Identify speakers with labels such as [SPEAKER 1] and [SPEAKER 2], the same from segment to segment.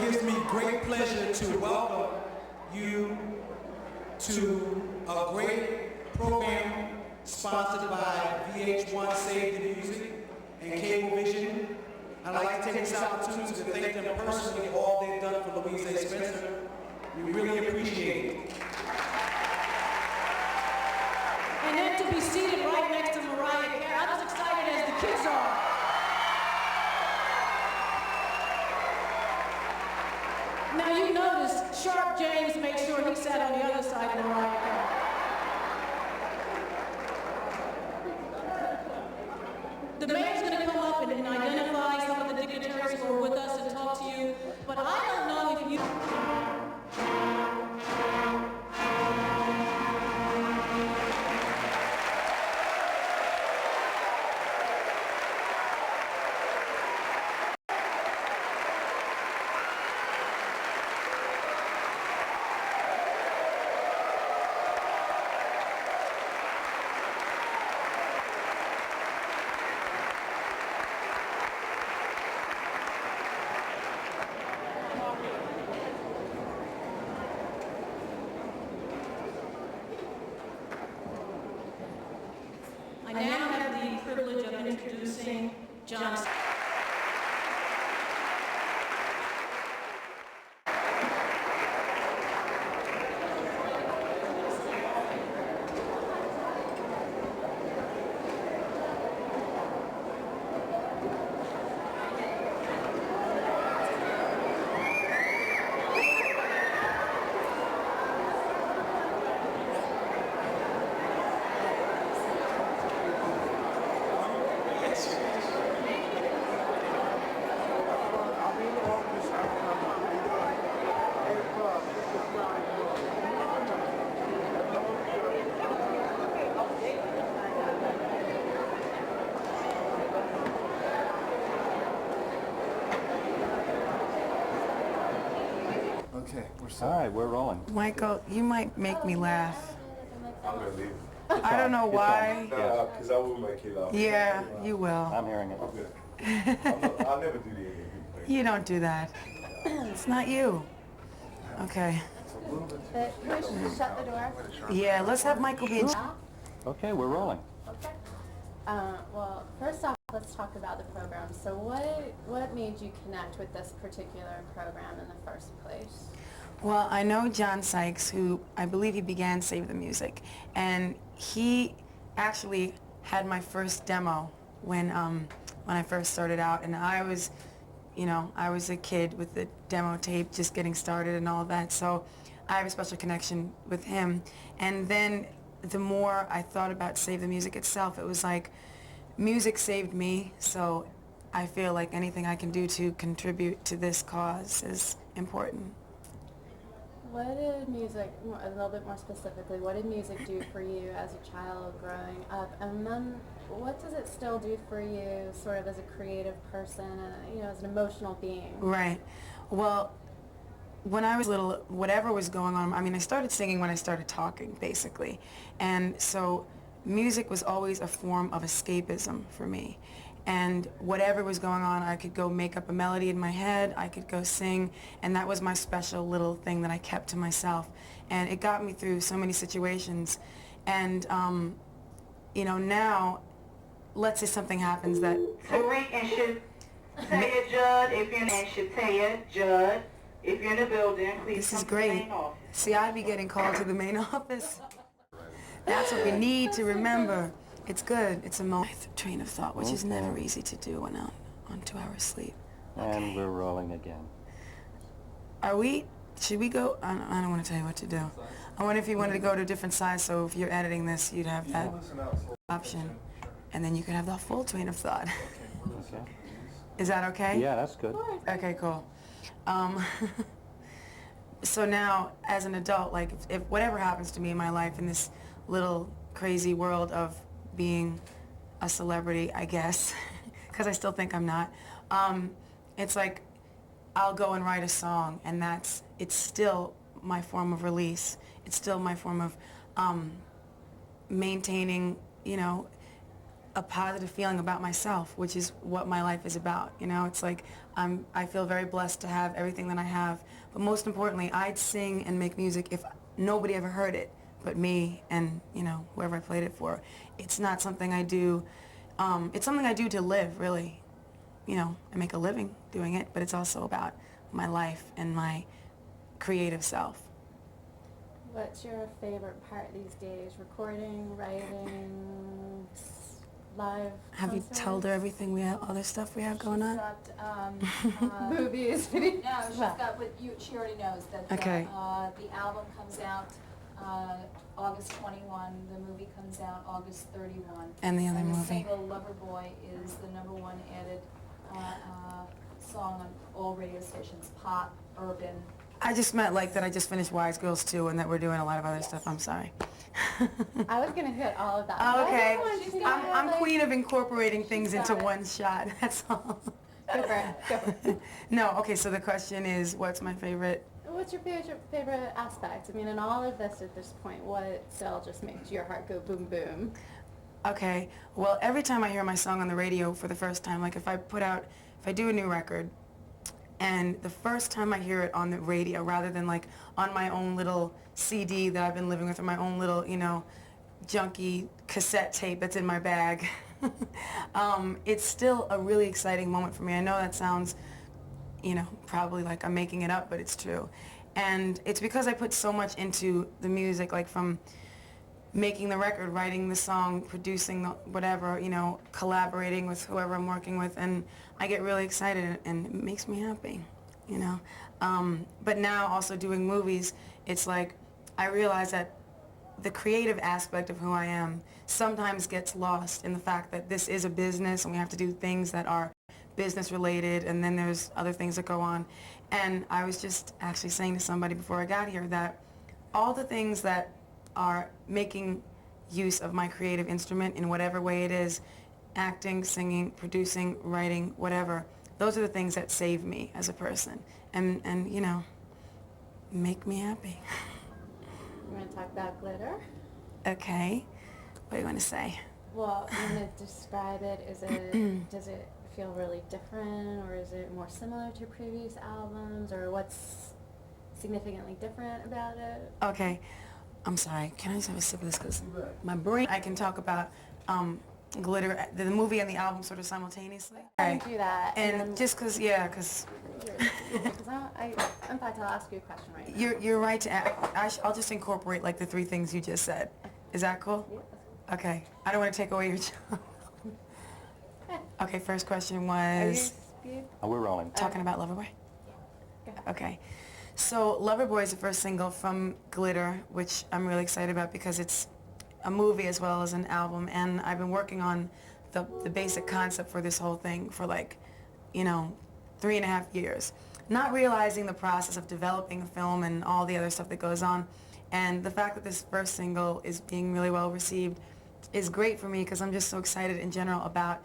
[SPEAKER 1] gives me great pleasure to welcome you to a great program sponsored by VH1 Save the Music and Cablevision. I'd like to take this opportunity to thank them personally for all they've done for Louise A. Spencer. We really appreciate it.
[SPEAKER 2] And then to be seated right next to Mariah Carey. I'm as excited as the kids are. Now you notice Sharp James made sure he sat on the other side of Mariah Carey. The mayor's going to come up and identify some of the dignitaries who are with us and talk to you, but I don't know if you... I now have the privilege of introducing John.
[SPEAKER 3] Okay, we're set.
[SPEAKER 4] All right, we're rolling.
[SPEAKER 5] Michael, you might make me laugh.
[SPEAKER 3] I'm gonna leave.
[SPEAKER 5] I don't know why.
[SPEAKER 3] Because I will make you laugh.
[SPEAKER 5] Yeah, you will.
[SPEAKER 4] I'm hearing it.
[SPEAKER 3] I'm good. I'll never do the interview.
[SPEAKER 5] You don't do that. It's not you. Okay.
[SPEAKER 6] Can we shut the door?
[SPEAKER 5] Yeah, let's have Michael be in.
[SPEAKER 4] Okay, we're rolling.
[SPEAKER 6] Okay. Well, first off, let's talk about the program. So what made you connect with this particular program in the first place?
[SPEAKER 5] Well, I know John Sykes, who I believe he began Save the Music, and he actually had my first demo when I first started out, and I was, I was a kid with the demo tape just getting started and all that, so I have a special connection with him. And then the more I thought about Save the Music itself, it was like music saved me, so I feel like anything I can do to contribute to this cause is important.
[SPEAKER 6] What did music, a little bit more specifically, what did music do for you as a child growing up? And then what does it still do for you sort of as a creative person and, as an emotional being?
[SPEAKER 5] Right. Well, when I was little, whatever was going on, I started singing when I started talking, basically. And so music was always a form of escapism for me. And whatever was going on, I could go make up a melody in my head, I could go sing, and that was my special little thing that I kept to myself. And it got me through so many situations. And, now, let's say something happens that...
[SPEAKER 7] Tariq and should tell you, Judd, if you're in, should tell you, Judd, if you're in the building, please
[SPEAKER 5] This is
[SPEAKER 7] come to the
[SPEAKER 5] great.
[SPEAKER 7] main office.
[SPEAKER 5] See, I'd be getting called to the main office. That's what we need to remember. It's good. It's a train of thought, which is never easy to do when out on 2 hours sleep.
[SPEAKER 4] And we're rolling again.
[SPEAKER 5] Should we go? I don't want to tell you what to do. I wonder if you wanted to go to a different side, so if you're editing this, you'd have that option. And then you could have the full train of thought.
[SPEAKER 4] Okay.
[SPEAKER 5] Is that okay?
[SPEAKER 4] Yeah, that's good.
[SPEAKER 5] Okay, cool. So now, as an adult, like, if whatever happens to me in my life in this little crazy world of being a celebrity, I guess, because I still think I'm not, it's like I'll go and write a song, and it's still my form of release. It's still my form of maintaining, a positive feeling about myself, which is what my life is about. You know, it's like I feel very blessed to have everything that I have. But most importantly, I'd sing and make music if nobody ever heard it but me and, you know, whoever I played it for. It's not something I do. It's something I do to live, really. You know, I make a living doing it, but it's also about my life and my creative self.
[SPEAKER 6] What's your favorite part these days? Recording, writing, live
[SPEAKER 5] Have you told her everything other stuff we have going on?
[SPEAKER 8] She's got,
[SPEAKER 6] movies?
[SPEAKER 8] no, she's got what she already knows, that
[SPEAKER 5] Okay.
[SPEAKER 8] The album comes out August 21, the movie comes out August 31.
[SPEAKER 5] And the other
[SPEAKER 8] the
[SPEAKER 5] movie.
[SPEAKER 8] single Loverboy is the #1 added song on all radio stations, pop, urban.
[SPEAKER 5] I just meant like that I just finished Wise Girls 2 and that we're doing a lot of other stuff. I'm sorry.
[SPEAKER 6] I was gonna hit all of that.
[SPEAKER 5] Oh, okay.
[SPEAKER 6] She's
[SPEAKER 5] I'm queen of incorporating things into
[SPEAKER 6] got it.
[SPEAKER 5] one shot. That's all.
[SPEAKER 6] Go for it. Go for it.
[SPEAKER 5] No, okay, so the question is, what's my favorite?
[SPEAKER 6] What's your favorite aspect? I mean, in all of this at this point, what still just makes your heart go boom boom?
[SPEAKER 5] Okay, well, every time I hear my song on the radio for the first time, like if I do a new record, and the first time I hear it on the radio, rather than like on my own little CD that I've been living with, or my own little, you know, junky cassette tape that's in my bag, it's still a really exciting moment for me. I know that sounds, you know, probably like I'm making it up, but it's true. And it's because I put so much into the music, like from making the record, writing the song, producing the whatever, you know, collaborating with whoever I'm working with, and I get really excited and it makes me happy, you know. But now also doing movies, it's like I realize that the creative aspect of who I am sometimes gets lost in the fact that this is a business and we have to do things that are business related, and then there's other things that go on. And I was just actually saying to somebody before I got here that all the things that are making use of my creative instrument in whatever way it is, acting, singing, producing, writing, whatever, those are the things that save me as a person and you know, make me happy.
[SPEAKER 6] We're going to talk about glitter.
[SPEAKER 5] Okay, what do you want to say?
[SPEAKER 6] Well, you want to describe it? Does it feel really different, or is it more similar to previous albums, or what's significantly different about it?
[SPEAKER 5] Okay, I'm sorry, can I just have a sip of this, because my brain, I can talk about glitter, the movie and the album sort of simultaneously.
[SPEAKER 6] I can do that.
[SPEAKER 5] And just because, yeah, because
[SPEAKER 6] in fact, I'll ask you a question right now.
[SPEAKER 5] you're right to I'll just incorporate like the 3 things you just said. Is that cool?
[SPEAKER 6] Yeah.
[SPEAKER 5] Okay. I don't want to take away your job. Okay, first question was
[SPEAKER 4] We're rolling.
[SPEAKER 5] talking about Loverboy?
[SPEAKER 6] Go ahead.
[SPEAKER 5] Okay. So Loverboy is the first single from Glitter, which I'm really excited about because it's a movie as well as an album, and I've been working on the basic concept for this whole thing for like, you know, 3.5 years. Not realizing the process of developing a film and all the other stuff that goes on. And the fact that this first single is being really well received is great for me because I'm just so excited in general about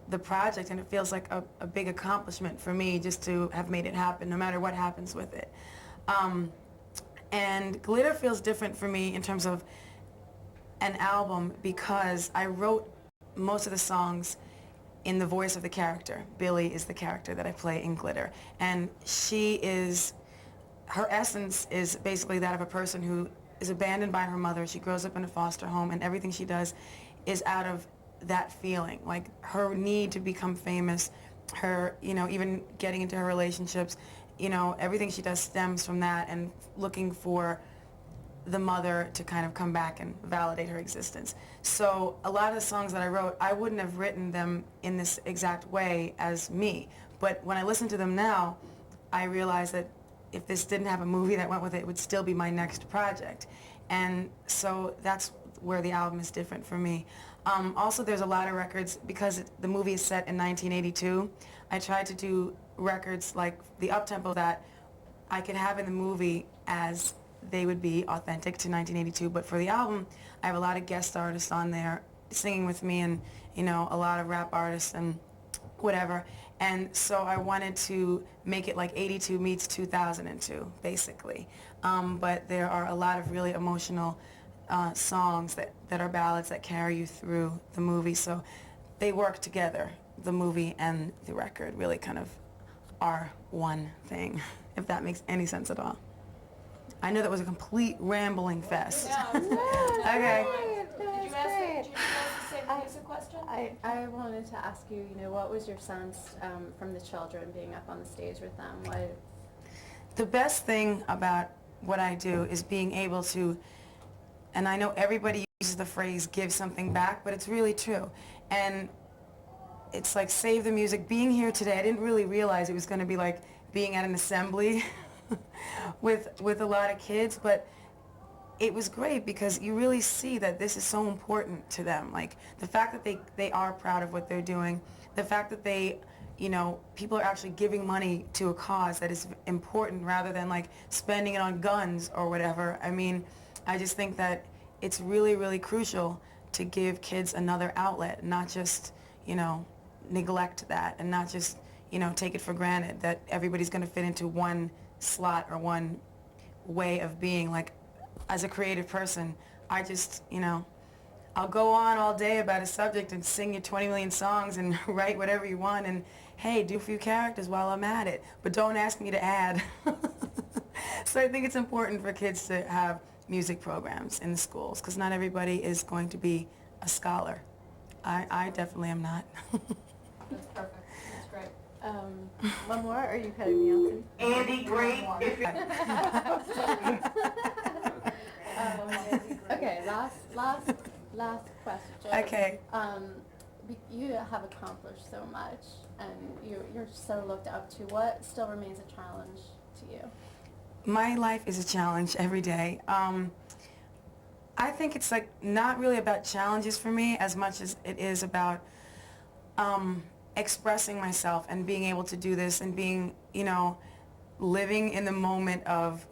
[SPEAKER 5] the project, and it feels like a big accomplishment for me just to have made it happen, no matter what happens with it. And Glitter feels different for me in terms of an album because I wrote most of the songs in the voice of the character. Billy is the character that I play in Glitter, and her essence is basically that of a person who is abandoned by her mother. She grows up in a foster home, and everything she does is out of that feeling, like her need to become famous, her, you know, even getting into her relationships, you know, everything she does stems from that and looking for the mother to kind of come back and validate her existence. So a lot of the songs that I wrote, I wouldn't have written them in this exact way as me, but when I listen to them now, I realize that if this didn't have a movie that went with it, it would still be my next project. And so that's where the album is different for me. Also, there's a lot of records, because the movie is set in 1982, I tried to do records like the uptempo that I could have in the movie as they would be authentic to 1982, but for the album, I have a lot of guest artists on there singing with me, and, you know, a lot of rap artists and whatever. And so I wanted to make it like 82 meets 2002, basically. But there are a lot of really emotional songs that are ballads that carry you through the movie. So they work together. The movie and the record really kind of are one thing, if that makes any sense at all. I know that was a complete rambling fest. Okay.
[SPEAKER 8] Did you ask the same music question?
[SPEAKER 6] I wanted to ask you, what was your sense from the children being up on the stage with them?
[SPEAKER 5] The best thing about what I do is being able to, and I know everybody uses the phrase give something back, but it's really true. And it's like save the music. Being here today, I didn't really realize it was going to be like being at an assembly with a lot of kids, but it was great because you really see that this is so important to them. Like the fact that they are proud of what they're doing, the fact that they, people are actually giving money to a cause that is important rather than like spending it on guns or whatever. I mean, I just think that it's really, really crucial to give kids another outlet, not just, neglect that and not just, take it for granted that everybody's going to fit into one slot or one way of being. Like, as a creative person, I just, I'll go on all day about a subject and sing you 20 million songs and write whatever you want and, hey, do a few characters while I'm at it, but don't ask me to add. So I think it's important for kids to have music programs in the schools because not everybody is going to be a scholar. I definitely am not.
[SPEAKER 8] That's perfect. That's great.
[SPEAKER 6] One more, or are you cutting me off?
[SPEAKER 7] Andy, great. If you
[SPEAKER 6] Okay, last question.
[SPEAKER 5] Okay.
[SPEAKER 6] You have accomplished so much, and you're so looked up to. What still remains a challenge to you?
[SPEAKER 5] My life is a challenge every day. I think it's like not really about challenges for me as much as it is about expressing myself and being able to do this and being, living in the moment of,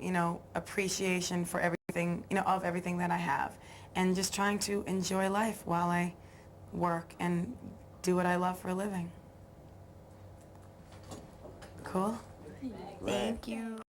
[SPEAKER 5] appreciation for everything, of everything that I have, and just trying to enjoy life while I work and do what I love for a living. Cool? Thank you.